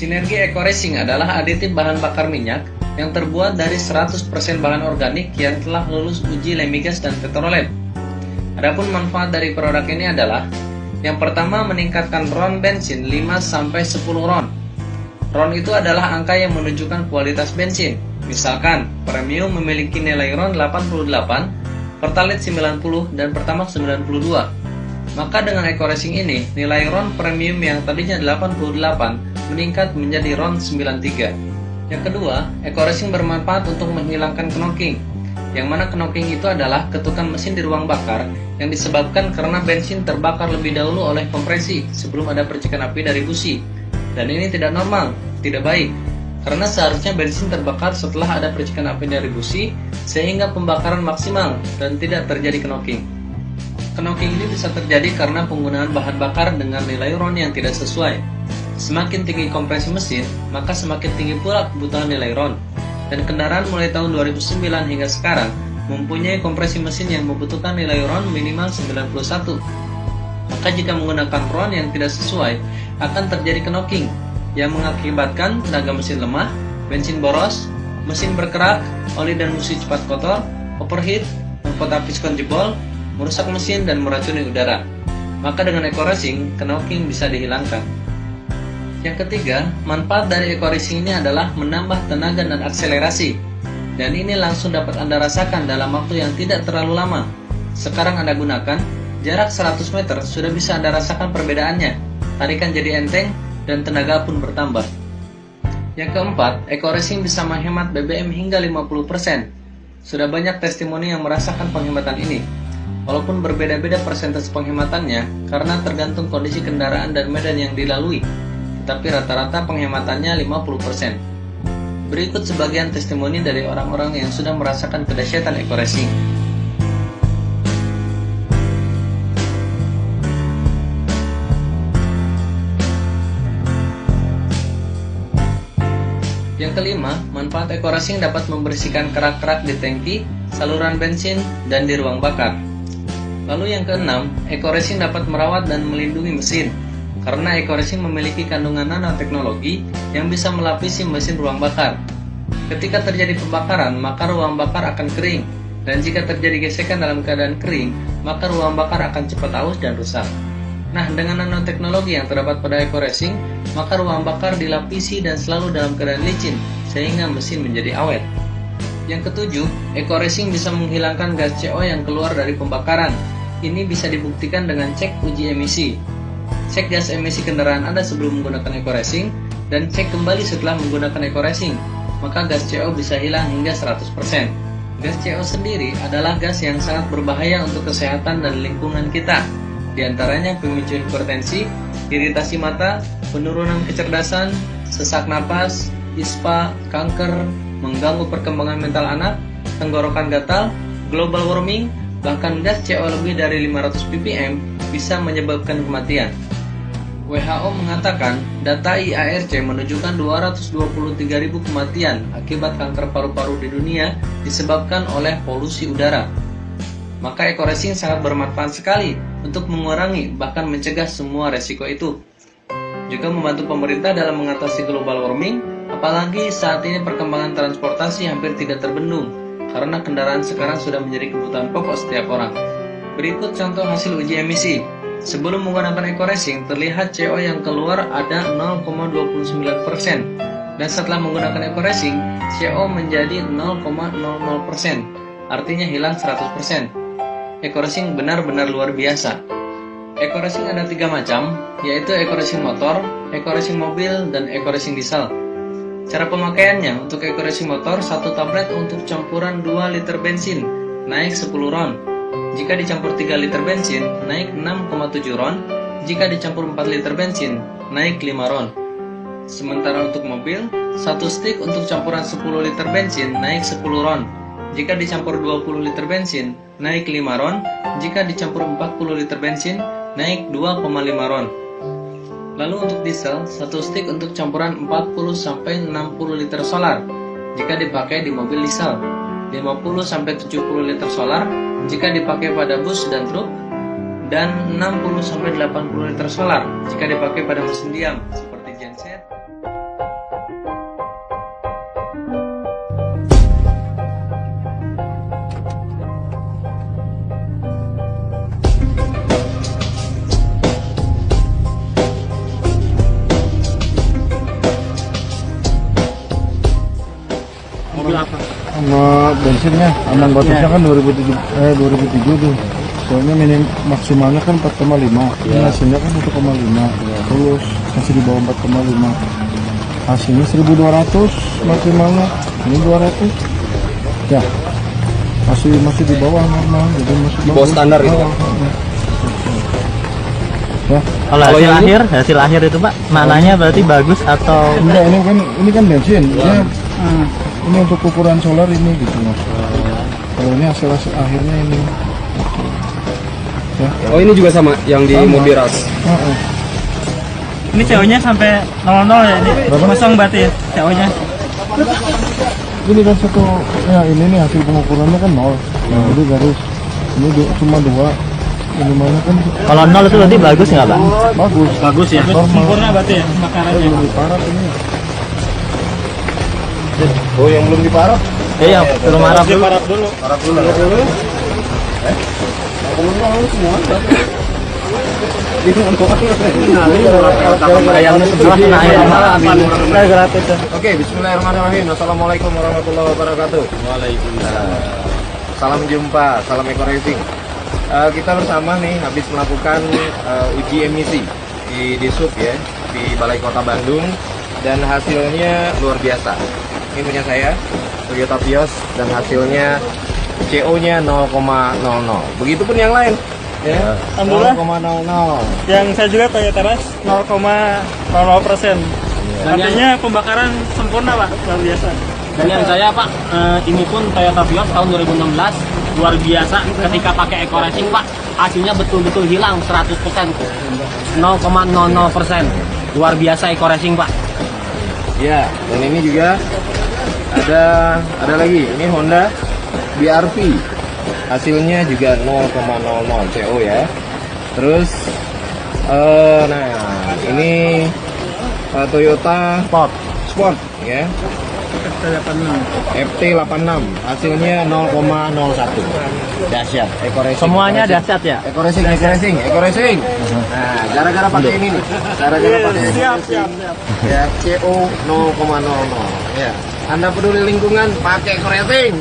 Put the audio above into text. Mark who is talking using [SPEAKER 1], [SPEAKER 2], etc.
[SPEAKER 1] Sinergi Eco Racing adalah aditif bahan bakar minyak yang terbuat dari 100% bahan organik yang telah lulus uji Lemigas dan Petrolab. Adapun manfaat dari produk ini adalah: yang pertama, meningkatkan RON bensin 5-10 RON. RON itu adalah angka yang menunjukkan kualitas bensin. Misalkan, Premium memiliki nilai RON 88, Pertalite 90, dan Pertamax 92. Maka dengan Eco Racing ini, nilai RON Premium yang tadinya 88 meningkat menjadi RON 93. Yang kedua, Eco Racing bermanfaat untuk menghilangkan knocking. Yang mana knocking itu adalah ketukan mesin di ruang bakar yang disebabkan karena bensin terbakar lebih dahulu oleh kompresi sebelum ada percikan api dari busi. Dan ini tidak normal, tidak baik. Karena seharusnya bensin terbakar setelah ada percikan api dari busi sehingga pembakaran maksimal dan tidak terjadi knocking. Knocking ini bisa terjadi karena penggunaan bahan bakar dengan nilai RON yang tidak sesuai. Semakin tinggi kompresi mesin, maka semakin tinggi pula kebutuhan nilai RON. Dan kendaraan mulai tahun 2009 hingga sekarang mempunyai kompresi mesin yang membutuhkan nilai RON minimal 91. Maka jika menggunakan RON yang tidak sesuai, akan terjadi knocking yang mengakibatkan tenaga mesin lemah, bensin boros, mesin berkerak, oli dan busi cepat kotor, overheat, mahkota piskon jebol, merusak mesin dan meracuni udara. Maka dengan Eco Racing, knocking bisa dihilangkan. Yang ketiga, manfaat dari Eco Racing ini adalah menambah tenaga dan akselerasi. Dan ini langsung dapat Anda rasakan dalam waktu yang tidak terlalu lama. Sekarang Anda gunakan, jarak 100 meter sudah bisa Anda rasakan perbedaannya. Tarikan jadi enteng dan tenaga pun bertambah. Yang keempat, Eco Racing bisa menghemat BBM hingga 50%. Sudah banyak testimoni yang merasakan penghematan ini. Walaupun berbeda-beda persentase penghematannya karena tergantung kondisi kendaraan dan medan yang dilalui, tetapi rata-rata penghematannya 50%. Berikut sebagian testimoni dari orang-orang yang sudah merasakan kedahsyatan Eco Racing. Yang kelima, manfaat Eco Racing dapat membersihkan kerak-kerak di tangki, saluran bensin, dan di ruang bakar. Lalu yang keenam, Eco Racing dapat merawat dan melindungi mesin. Karena Eco Racing memiliki kandungan nanoteknologi yang bisa melapisi mesin ruang bakar. Ketika terjadi pembakaran, maka ruang bakar akan kering. Dan jika terjadi gesekan dalam keadaan kering, maka ruang bakar akan cepat aus dan rusak. Nah, dengan nanoteknologi yang terdapat pada Eco Racing, maka ruang bakar dilapisi dan selalu dalam keadaan licin, sehingga mesin menjadi awet. Yang ketujuh, Eco Racing bisa menghilangkan gas CO yang keluar dari pembakaran. Ini bisa dibuktikan dengan cek uji emisi. Cek gas emisi kendaraan Anda sebelum menggunakan Eco Racing, dan cek kembali setelah menggunakan Eco Racing. Maka gas CO bisa hilang hingga 100%. Gas CO sendiri adalah gas yang sangat berbahaya untuk kesehatan dan lingkungan kita. Di antaranya pemicu hipertensi, iritasi mata, penurunan kecerdasan, sesak napas, ispa, kanker, mengganggu perkembangan mental anak, tenggorokan gatal, global warming, bahkan gas CO lebih dari 500 ppm bisa menyebabkan kematian. WHO mengatakan data IARC menunjukkan 223.000 kematian akibat kanker paru-paru di dunia disebabkan oleh polusi udara. Maka Eco Racing sangat bermanfaat sekali untuk mengurangi bahkan mencegah semua resiko itu. Juga membantu pemerintah dalam mengatasi global warming, apalagi saat ini perkembangan transportasi hampir tidak terbendung karena kendaraan sekarang sudah menjadi kebutuhan pokok setiap orang. Berikut contoh hasil uji emisi. Sebelum menggunakan Eco Racing, terlihat CO yang keluar ada 0,29%. Dan setelah menggunakan Eco Racing, CO menjadi 0,00%. Artinya hilang 100%. Eco Racing benar-benar luar biasa. Eco Racing ada 3 macam, yaitu Eco Racing motor, Eco Racing mobil, dan Eco Racing diesel. Cara pemakaiannya, untuk Eco Racing motor, 1 tablet untuk campuran 2 liter bensin, naik 10 RON. Jika dicampur 3 liter bensin, naik 6,7 RON. Jika dicampur 4 liter bensin, naik 5 RON. Sementara untuk mobil, 1 stick untuk campuran 10 liter bensin, naik 10 RON. Jika dicampur 20 liter bensin, naik 5 RON. Jika dicampur 40 liter bensin, naik 2,5 RON. Lalu untuk diesel, 1 stick untuk campuran 40-60 liter solar jika dipakai di mobil diesel, 50-70 liter solar jika dipakai pada bus dan truk, dan 60-80 liter solar jika dipakai pada mesin diam seperti genset.
[SPEAKER 2] sama bensinnya. Ambang batasnya kan 2007 tuh. Soalnya maksimalnya kan 4,5. Ini hasilnya kan 1,5. Terus masih di bawah 4,5. Hasilnya 1.200 maksimalnya. Ini 200. Ya. Masih di bawah normal, jadi masih
[SPEAKER 3] Di bawah standar gitu.
[SPEAKER 2] Ya.
[SPEAKER 4] Kalau hasil akhir itu Pak, maknanya berarti bagus atau
[SPEAKER 2] Enggak, ini kan bensin. Ini untuk ukuran solar ini gitu Mas. Kalau ini hasil akhirnya ini. Ya.
[SPEAKER 3] Oh ini juga sama yang di mobil ras.
[SPEAKER 4] ini CO-nya sampai 00 ya ini? Kosong berarti ya CO-nya?
[SPEAKER 2] Ini kan satu, ya ini nih hasil pengukurannya kan 0. Jadi garis ini cuma 2. Minimalnya kan
[SPEAKER 4] Kalau 0 itu berarti bagus nggak Pak?
[SPEAKER 2] bagus
[SPEAKER 4] Ya? Sempurna berarti ya makarannya?
[SPEAKER 2] belum diparah ini. Oh yang belum diparah?
[SPEAKER 4] Iya, belum marah dulu.
[SPEAKER 2] Parah dulu.
[SPEAKER 3] Oke, bismillahirrahmanirrahim. Assalamualaikum warahmatullahi wabarakatuh. Waalaikumsalam. Salam jumpa, salam Eko Racing. Kita bersama nih habis melakukan uji emisi di Disub ya, di Balai Kota Bandung, dan hasilnya luar biasa. Ini punya saya, Toyota Vios, dan hasilnya CO-nya 0,00. Begitupun yang lain. Ya,
[SPEAKER 4] Alhamdulillah.
[SPEAKER 3] 0,00.
[SPEAKER 4] Yang saya juga Toyota Rush 0,00%. Artinya pembakaran sempurna Pak, luar biasa.
[SPEAKER 5] Dan yang saya Pak, ini pun Toyota Vios tahun 2016 luar biasa ketika pakai Eko Racing Pak, hasilnya betul-betul hilang 100%, 0,00%. Luar biasa Eko Racing Pak.
[SPEAKER 3] Ya, dan ini juga ada lagi. Ini Honda BRV. Hasilnya juga 0,00 CO ya. Terus nah, ini Toyota Sport ya. FT86 hasilnya 0,01. Dahsyat. Eko Racing.
[SPEAKER 4] Semuanya dahsyat ya?
[SPEAKER 3] Eko Racing. Nah, gara-gara pakai ini nih. Gara-gara pakai ini.
[SPEAKER 4] Siap.
[SPEAKER 3] Ya, CO 0,00. Ya. Anda peduli lingkungan, pakai Eko Racing.